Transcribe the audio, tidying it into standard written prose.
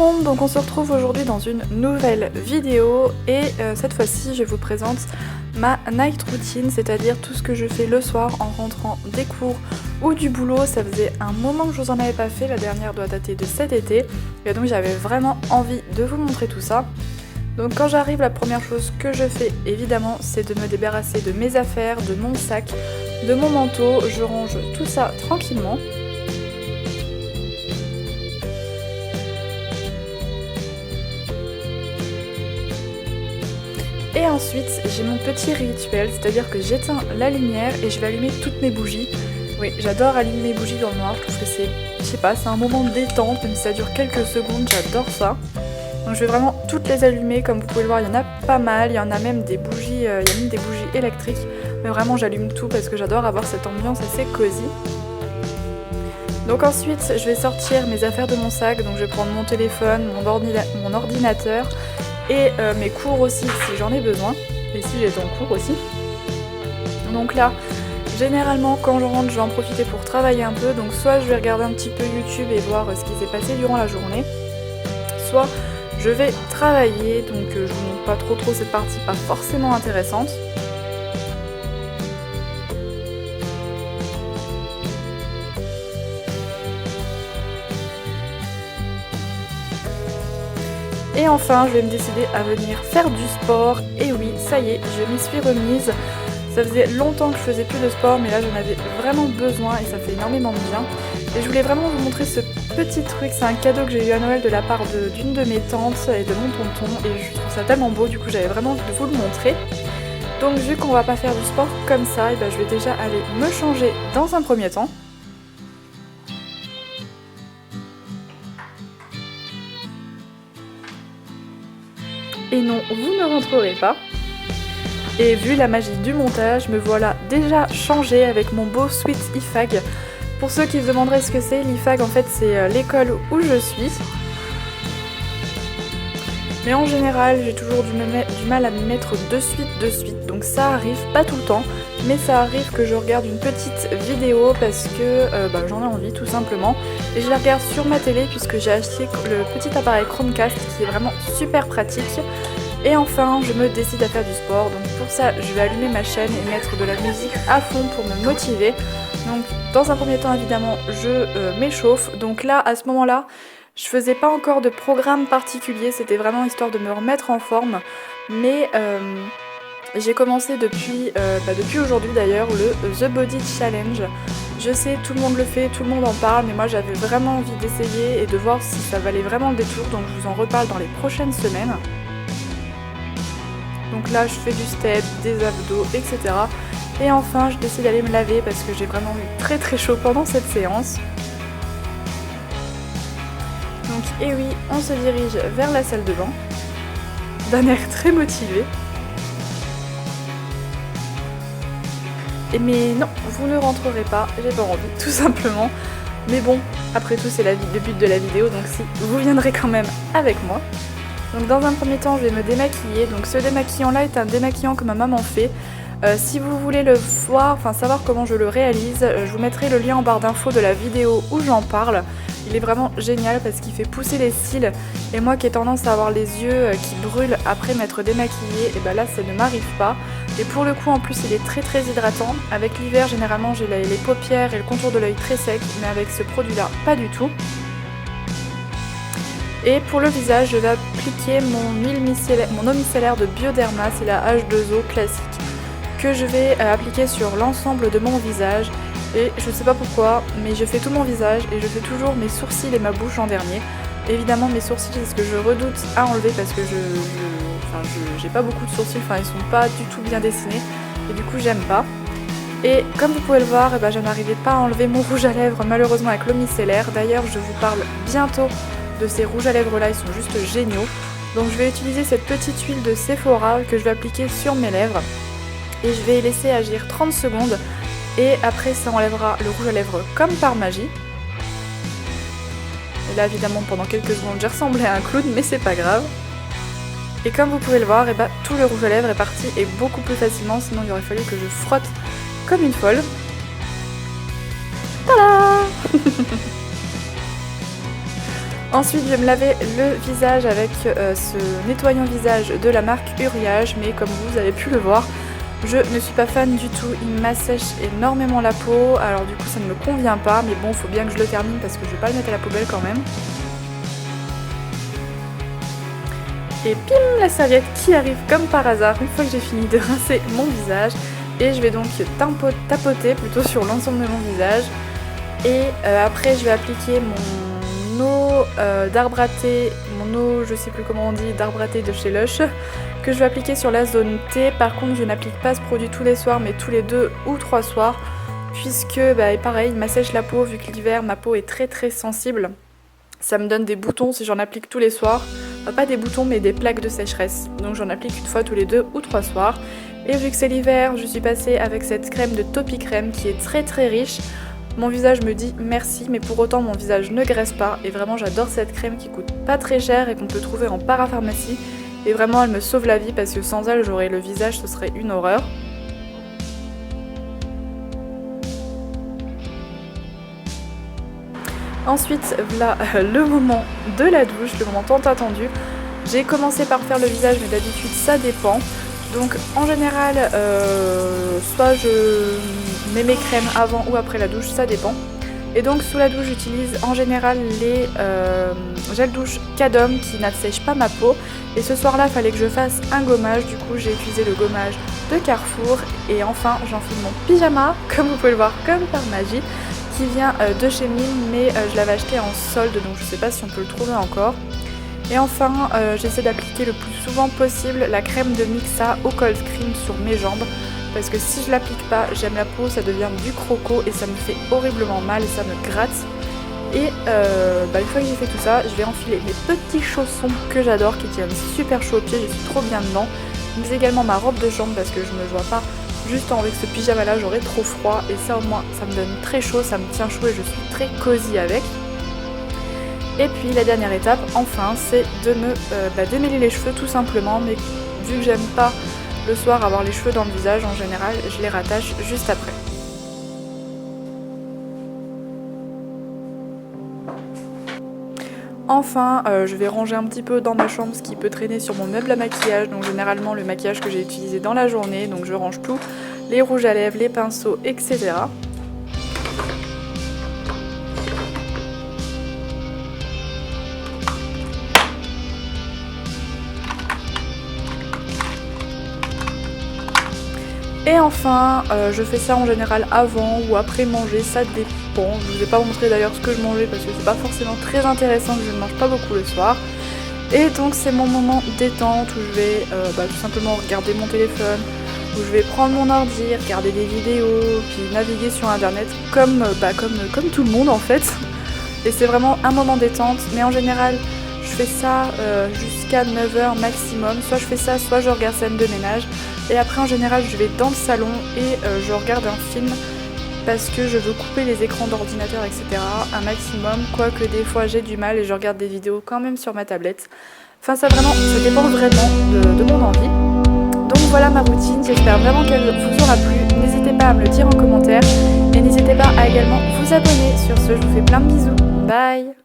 monde, donc on se retrouve aujourd'hui dans une nouvelle vidéo et cette fois-ci je vous présente ma night routine, c'est-à-dire tout ce que je fais le soir en rentrant des cours ou du boulot. Ça faisait un moment que je vous en avais pas fait, la dernière doit dater de cet été et donc j'avais vraiment envie de vous montrer tout ça. Donc quand j'arrive, la première chose que je fais évidemment c'est de me débarrasser de mes affaires, de mon sac, de mon manteau, je range tout ça tranquillement. Et ensuite, j'ai mon petit rituel, c'est-à-dire que j'éteins la lumière et je vais allumer toutes mes bougies. Oui, j'adore allumer mes bougies dans le noir, je trouve que c'est, je sais pas, c'est un moment de détente, même si ça dure quelques secondes, j'adore ça. Donc je vais vraiment toutes les allumer, comme vous pouvez le voir, il y en a pas mal, il y en a même des bougies, il y a même des bougies électriques. Mais vraiment j'allume tout parce que j'adore avoir cette ambiance assez cosy. Donc ensuite, je vais sortir mes affaires de mon sac, donc je vais prendre mon téléphone, mon ordinateur, et mes cours aussi si j'en ai besoin, et si j'étais en cours aussi. Donc là, généralement quand je rentre, je vais en profiter pour travailler un peu, donc soit je vais regarder un petit peu YouTube et voir ce qui s'est passé durant la journée, soit je vais travailler, donc je vous montre pas trop cette partie, pas forcément intéressante. Et enfin, je vais me décider à venir faire du sport. Et oui, ça y est, je m'y suis remise. Ça faisait longtemps que je faisais plus de sport, mais là j'en avais vraiment besoin et ça fait énormément de bien. Et je voulais vraiment vous montrer ce petit truc, c'est un cadeau que j'ai eu à Noël de la part d'une de mes tantes et de mon tonton. Et je trouve ça tellement beau, du coup j'avais vraiment envie de vous le montrer. Donc vu qu'on va pas faire du sport comme ça, et ben, je vais déjà aller me changer dans un premier temps. Et non, vous ne rentrerez pas. Et vu la magie du montage, me voilà déjà changée avec mon beau sweat IFAG. Pour ceux qui se demanderaient ce que c'est, l'IFAG en fait c'est l'école où je suis. Mais en général, j'ai toujours du mal à me mettre de suite. Donc ça arrive, pas tout le temps, mais ça arrive que je regarde une petite vidéo parce que j'en ai envie tout simplement. Et je la regarde sur ma télé puisque j'ai acheté le petit appareil Chromecast qui est vraiment super pratique. Et enfin, je me décide à faire du sport. Donc pour ça, je vais allumer ma chaîne et mettre de la musique à fond pour me motiver. Donc dans un premier temps, évidemment, je m'échauffe. Donc là, à ce moment-là, je faisais pas encore de programme particulier, c'était vraiment histoire de me remettre en forme, mais j'ai commencé depuis aujourd'hui d'ailleurs le The Body Challenge. Je sais, tout le monde le fait, tout le monde en parle, mais moi j'avais vraiment envie d'essayer et de voir si ça valait vraiment le détour, donc je vous en reparle dans les prochaines semaines. Donc là je fais du step, des abdos, etc. Et enfin je décide d'aller me laver parce que j'ai vraiment eu très chaud pendant cette séance. Donc et oui, on se dirige vers la salle de bain, d'un air très motivé. Mais non, vous ne rentrerez pas, j'ai pas envie, tout simplement. Mais bon, après tout c'est le but de la vidéo, donc si, vous viendrez quand même avec moi. Donc dans un premier temps, je vais me démaquiller. Donc ce démaquillant-là est un démaquillant que ma maman fait. Si vous voulez le voir, enfin savoir comment je le réalise, je vous mettrai le lien en barre d'infos de la vidéo où j'en parle. Il est vraiment génial parce qu'il fait pousser les cils et moi qui ai tendance à avoir les yeux qui brûlent après m'être démaquillée, et ben là ça ne m'arrive pas. Et pour le coup en plus il est très hydratant. Avec l'hiver généralement j'ai les paupières et le contour de l'œil très sec, mais avec ce produit là pas du tout. Et pour le visage je vais appliquer mon eau micellaire de Bioderma, c'est la H2O classique, que je vais appliquer sur l'ensemble de mon visage. Et je sais pas pourquoi, mais je fais tout mon visage et je fais toujours mes sourcils et ma bouche en dernier. Évidemment mes sourcils c'est ce que je redoute à enlever parce que j'ai pas beaucoup de sourcils, enfin ils sont pas du tout bien dessinés et du coup j'aime pas. Et comme vous pouvez le voir, je n'arrivais pas à enlever mon rouge à lèvres malheureusement avec l'eau micellaire. D'ailleurs je vous parle bientôt de ces rouges à lèvres là, ils sont juste géniaux. Donc je vais utiliser cette petite huile de Sephora que je vais appliquer sur mes lèvres et je vais laisser agir 30 secondes. Et après ça enlèvera le rouge à lèvres comme par magie. Et là évidemment pendant quelques secondes j'ai ressemblé à un clown, mais c'est pas grave. Et comme vous pouvez le voir, tout le rouge à lèvres est parti et beaucoup plus facilement, sinon il aurait fallu que je frotte comme une folle. Tada! Ensuite, je vais me laver le visage avec ce nettoyant visage de la marque Uriage, mais comme vous avez pu le voir, je ne suis pas fan du tout, il m'assèche énormément la peau, alors du coup ça ne me convient pas, mais bon, faut bien que je le termine parce que je vais pas le mettre à la poubelle quand même. Et pim, la serviette qui arrive comme par hasard une fois que j'ai fini de rincer mon visage. Et je vais donc tapoter plutôt sur l'ensemble de mon visage. Et après je vais appliquer mon eau d'arbre à thé, mon eau, je sais plus comment on dit, d'arbre à thé de chez Lush, que je vais appliquer sur la zone T. Par contre, je n'applique pas ce produit tous les soirs, mais tous les 2 ou 3 soirs, puisque pareil, il m'assèche la peau, vu que l'hiver, ma peau est très très sensible. Ça me donne des boutons si j'en applique tous les soirs. Pas des boutons, mais des plaques de sécheresse. Donc j'en applique une fois tous les 2 ou 3 soirs. Et vu que c'est l'hiver, je suis passée avec cette crème de Topicrème qui est très très riche. Mon visage me dit merci, mais pour autant mon visage ne graisse pas. Et vraiment j'adore cette crème qui coûte pas très cher et qu'on peut trouver en parapharmacie. Et vraiment elle me sauve la vie parce que sans elle j'aurais le visage, ce serait une horreur. Ensuite, voilà le moment de la douche, le moment tant attendu. J'ai commencé par faire le visage, mais d'habitude ça dépend. Donc en général, soit je mets mes crèmes avant ou après la douche, ça dépend. Et donc sous la douche, j'utilise en général les gels douche Cadom qui n'assèchent pas ma peau. Et ce soir-là, il fallait que je fasse un gommage. Du coup, j'ai utilisé le gommage de Carrefour. Et enfin, j'enfile mon pyjama, comme vous pouvez le voir, comme par magie, qui vient de chez Mime, mais je l'avais acheté en solde, donc je sais pas si on peut le trouver encore. Et enfin, j'essaie d'appliquer le plus souvent possible la crème de Mixa au cold cream sur mes jambes, parce que si je l'applique pas, j'aime la peau, ça devient du croco et ça me fait horriblement mal et ça me gratte. Et une fois que j'ai fait tout ça, je vais enfiler mes petits chaussons que j'adore, qui tiennent super chaud aux pieds, je suis trop bien dedans. Mais également ma robe de chambre parce que je me vois pas juste avec ce pyjama là, j'aurais trop froid et ça au moins ça me donne très chaud, ça me tient chaud et je suis très cosy avec. Et puis la dernière étape, enfin, c'est de me démêler les cheveux tout simplement, mais vu que j'aime pas le soir avoir les cheveux dans le visage, en général, je les rattache juste après. Enfin, je vais ranger un petit peu dans ma chambre ce qui peut traîner sur mon meuble à maquillage, donc généralement le maquillage que j'ai utilisé dans la journée, donc je range tout, les rouges à lèvres, les pinceaux, etc. Et enfin, je fais ça en général avant ou après manger, ça dépend. Je ne vous ai pas montré d'ailleurs ce que je mangeais parce que c'est pas forcément très intéressant, que je ne mange pas beaucoup le soir. Et donc c'est mon moment détente où je vais tout simplement regarder mon téléphone, où je vais prendre mon ordi, regarder des vidéos, puis naviguer sur internet comme tout le monde en fait. Et c'est vraiment un moment détente, mais en général je fais ça jusqu'à 9h maximum. Soit je fais ça, soit je regarde scène de ménage. Et après en général je vais dans le salon et je regarde un film parce que je veux couper les écrans d'ordinateur, etc. un maximum, quoique des fois j'ai du mal et je regarde des vidéos quand même sur ma tablette. Enfin ça dépend vraiment de mon envie. Donc voilà ma routine, j'espère vraiment qu'elle vous aura plu. N'hésitez pas à me le dire en commentaire et n'hésitez pas à également vous abonner. Sur ce, je vous fais plein de bisous. Bye!